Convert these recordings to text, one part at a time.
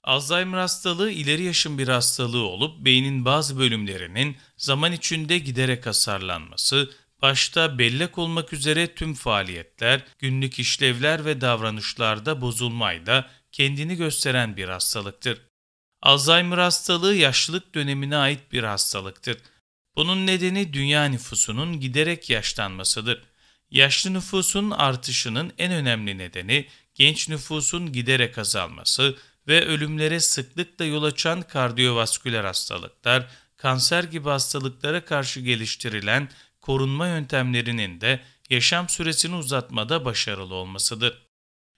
Alzheimer hastalığı ileri yaşın bir hastalığı olup beynin bazı bölümlerinin zaman içinde giderek hasarlanması, başta bellek olmak üzere tüm faaliyetler, günlük işlevler ve davranışlarda bozulmayla kendini gösteren bir hastalıktır. Alzheimer hastalığı yaşlılık dönemine ait bir hastalıktır. Bunun nedeni dünya nüfusunun giderek yaşlanmasıdır. Yaşlı nüfusun artışının en önemli nedeni genç nüfusun giderek azalması ve ölümlere sıklıkla yol açan kardiyovasküler hastalıklar, kanser gibi hastalıklara karşı geliştirilen korunma yöntemlerinin de yaşam süresini uzatmada başarılı olmasıdır.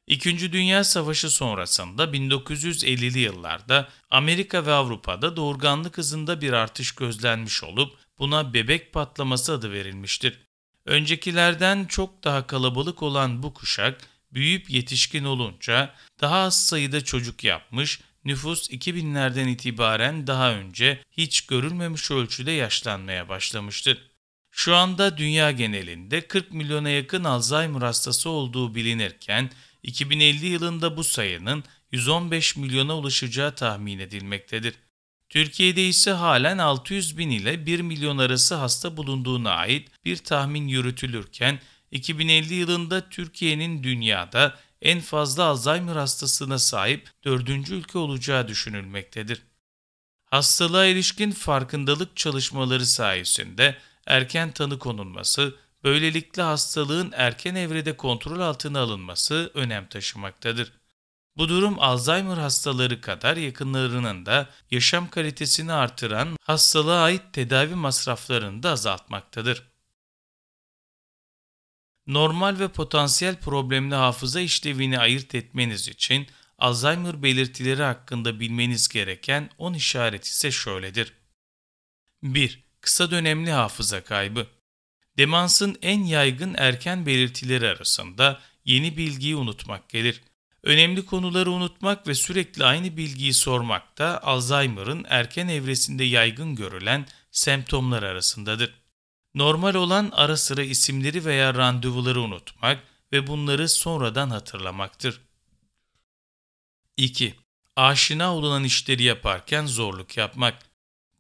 İkinci Dünya Savaşı sonrasında 1950'li yıllarda Amerika ve Avrupa'da doğurganlık hızında bir artış gözlenmiş olup buna bebek patlaması adı verilmiştir. Öncekilerden çok daha kalabalık olan bu kuşak büyüyüp yetişkin olunca daha az sayıda çocuk yapmış, nüfus 2000'lerden itibaren daha önce hiç görülmemiş ölçüde yaşlanmaya başlamıştır. Şu anda dünya genelinde 40 milyona yakın Alzheimer hastası olduğu bilinirken 2050 yılında bu sayının 115 milyona ulaşacağı tahmin edilmektedir. Türkiye'de ise halen 600 bin ile 1 milyon arası hasta bulunduğuna ait bir tahmin yürütülürken 2050 yılında Türkiye'nin dünyada en fazla Alzheimer hastasına sahip 4. ülke olacağı düşünülmektedir. Hastalığa ilişkin farkındalık çalışmaları sayesinde erken tanı konulması, böylelikle hastalığın erken evrede kontrol altına alınması önem taşımaktadır. Bu durum Alzheimer hastaları kadar yakınlarının da yaşam kalitesini artıran hastalığa ait tedavi masraflarını da azaltmaktadır. Normal ve potansiyel problemli hafıza işlevini ayırt etmeniz için Alzheimer belirtileri hakkında bilmeniz gereken 10 işaret ise şöyledir. 1. Kısa dönemli hafıza kaybı. Demansın en yaygın erken belirtileri arasında yeni bilgiyi unutmak gelir. Önemli konuları unutmak ve sürekli aynı bilgiyi sormak da Alzheimer'ın erken evresinde yaygın görülen semptomlar arasındadır. Normal olan ara sıra isimleri veya randevuları unutmak ve bunları sonradan hatırlamaktır. 2. Aşina olunan işleri yaparken zorluk yapmak.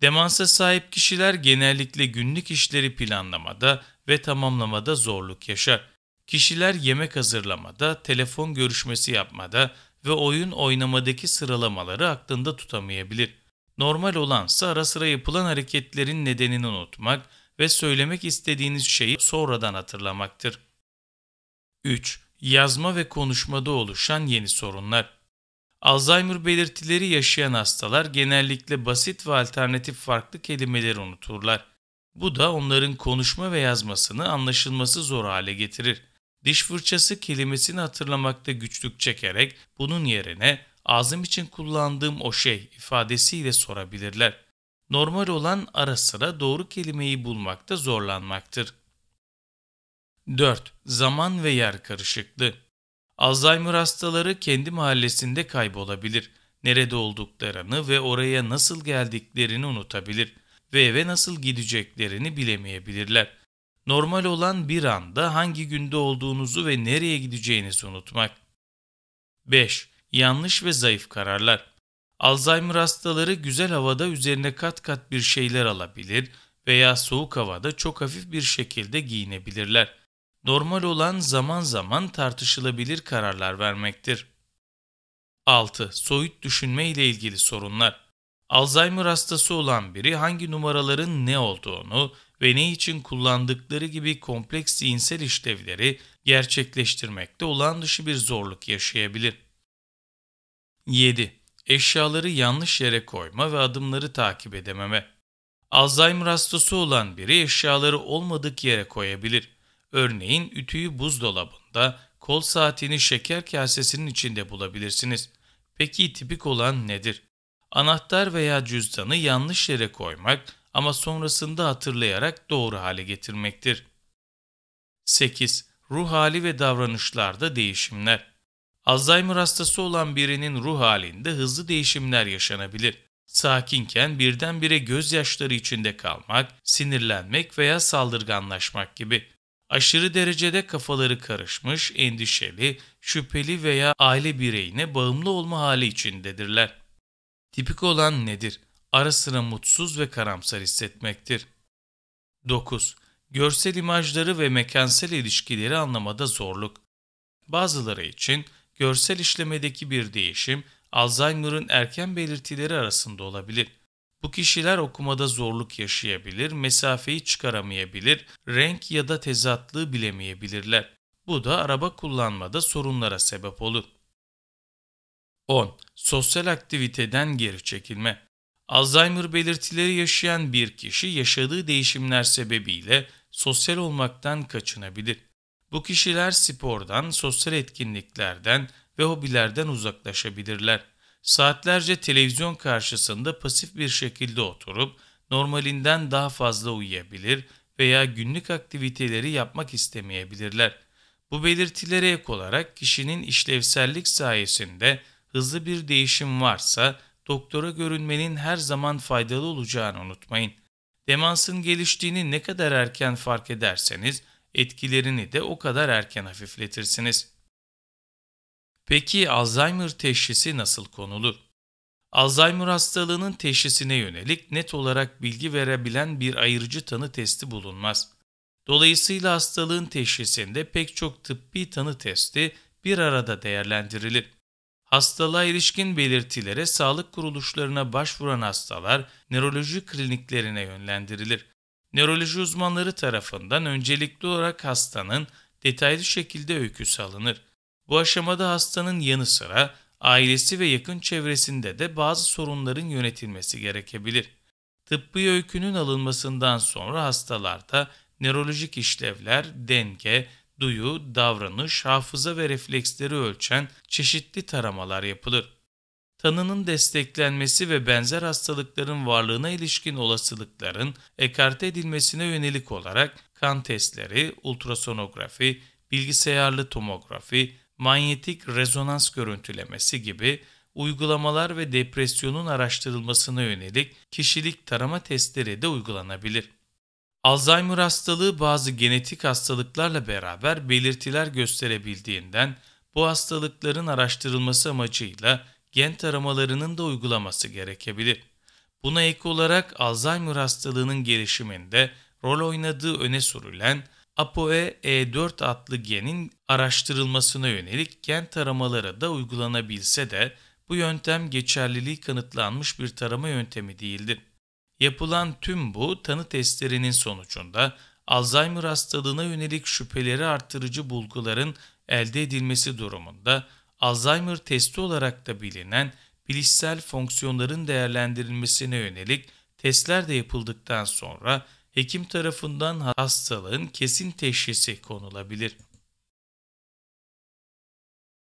Demansa sahip kişiler genellikle günlük işleri planlamada ve tamamlamada zorluk yaşar. Kişiler yemek hazırlamada, telefon görüşmesi yapmada ve oyun oynamadaki sıralamaları aklında tutamayabilir. Normal olansa ara sıra yapılan hareketlerin nedenini unutmak ve söylemek istediğiniz şeyi sonradan hatırlamaktır. 3. Yazma ve konuşmada oluşan yeni sorunlar. Alzheimer belirtileri yaşayan hastalar genellikle basit ve alternatif farklı kelimeleri unuturlar. Bu da onların konuşma ve yazmasını anlaşılması zor hale getirir. Diş fırçası kelimesini hatırlamakta güçlük çekerek bunun yerine ağzım için kullandığım o şey ifadesiyle sorabilirler. Normal olan ara sıra doğru kelimeyi bulmakta zorlanmaktır. 4. Zaman ve yer karışıklığı. Alzheimer hastaları kendi mahallesinde kaybolabilir, nerede olduklarını ve oraya nasıl geldiklerini unutabilir ve eve nasıl gideceklerini bilemeyebilirler. Normal olan bir anda hangi günde olduğunuzu ve nereye gideceğinizi unutmak. 5. Yanlış ve zayıf kararlar. Alzheimer hastaları güzel havada üzerine kat kat bir şeyler alabilir veya soğuk havada çok hafif bir şekilde giyinebilirler. Normal olan zaman zaman tartışılabilir kararlar vermektir. 6. Soyut düşünme ile ilgili sorunlar. Alzheimer hastası olan biri hangi numaraların ne olduğunu ve ne için kullandıkları gibi kompleks zihinsel işlevleri gerçekleştirmekte olağan dışı bir zorluk yaşayabilir. 7. Eşyaları yanlış yere koyma ve adımları takip edememe. Alzheimer hastası olan biri eşyaları olmadık yere koyabilir. Örneğin ütüyü buzdolabında, kol saatini şeker kasesinin içinde bulabilirsiniz. Peki tipik olan nedir? Anahtar veya cüzdanı yanlış yere koymak ama sonrasında hatırlayarak doğru hale getirmektir. 8. Ruh hali ve davranışlarda değişimler. Alzheimer hastası olan birinin ruh halinde hızlı değişimler yaşanabilir. Sakinken birdenbire gözyaşları içinde kalmak, sinirlenmek veya saldırganlaşmak gibi. Aşırı derecede kafaları karışmış, endişeli, şüpheli veya aile bireyine bağımlı olma hali içindedirler. Tipik olan nedir? Ara sıra mutsuz ve karamsar hissetmektir. 9. Görsel imajları ve mekansal ilişkileri anlamada zorluk. Bazıları için görsel işlemedeki bir değişim, Alzheimer'ın erken belirtileri arasında olabilir. Bu kişiler okumada zorluk yaşayabilir, mesafeyi çıkaramayabilir, renk ya da tezatlığı bilemeyebilirler. Bu da araba kullanmada sorunlara sebep olur. 10. Sosyal aktiviteden geri çekilme. Alzheimer belirtileri yaşayan bir kişi yaşadığı değişimler sebebiyle sosyal olmaktan kaçınabilir. Bu kişiler spordan, sosyal etkinliklerden ve hobilerden uzaklaşabilirler. Saatlerce televizyon karşısında pasif bir şekilde oturup normalinden daha fazla uyuyabilir veya günlük aktiviteleri yapmak istemeyebilirler. Bu belirtilere ek olarak kişinin işlevsellik sayesinde hızlı bir değişim varsa doktora görünmenin her zaman faydalı olacağını unutmayın. Demansın geliştiğini ne kadar erken fark ederseniz etkilerini de o kadar erken hafifletirsiniz. Peki Alzheimer teşhisi nasıl konulur? Alzheimer hastalığının teşhisine yönelik net olarak bilgi verebilen bir ayırıcı tanı testi bulunmaz. Dolayısıyla hastalığın teşhisinde pek çok tıbbi tanı testi bir arada değerlendirilir. Hastalığa ilişkin belirtilere sağlık kuruluşlarına başvuran hastalar nöroloji kliniklerine yönlendirilir. Nöroloji uzmanları tarafından öncelikli olarak hastanın detaylı şekilde öyküsü alınır. Bu aşamada hastanın yanı sıra ailesi ve yakın çevresinde de bazı sorunların yönetilmesi gerekebilir. Tıbbi öykünün alınmasından sonra hastalarda nörolojik işlevler, denge, duyu, davranış, hafıza ve refleksleri ölçen çeşitli taramalar yapılır. Tanının desteklenmesi ve benzer hastalıkların varlığına ilişkin olasılıkların ekarte edilmesine yönelik olarak kan testleri, ultrasonografi, bilgisayarlı tomografi, manyetik rezonans görüntülemesi gibi uygulamalar ve depresyonun araştırılmasına yönelik kişilik tarama testleri de uygulanabilir. Alzheimer hastalığı bazı genetik hastalıklarla beraber belirtiler gösterebildiğinden bu hastalıkların araştırılması amacıyla gen taramalarının da uygulaması gerekebilir. Buna ek olarak Alzheimer hastalığının gelişiminde rol oynadığı öne sürülen ApoE4 adlı genin araştırılmasına yönelik gen taramaları da uygulanabilse de bu yöntem geçerliliği kanıtlanmış bir tarama yöntemi değildir. Yapılan tüm bu tanı testlerinin sonucunda Alzheimer hastalığına yönelik şüpheleri artırıcı bulguların elde edilmesi durumunda Alzheimer testi olarak da bilinen bilişsel fonksiyonların değerlendirilmesine yönelik testler de yapıldıktan sonra hekim tarafından hastalığın kesin teşhisi konulabilir.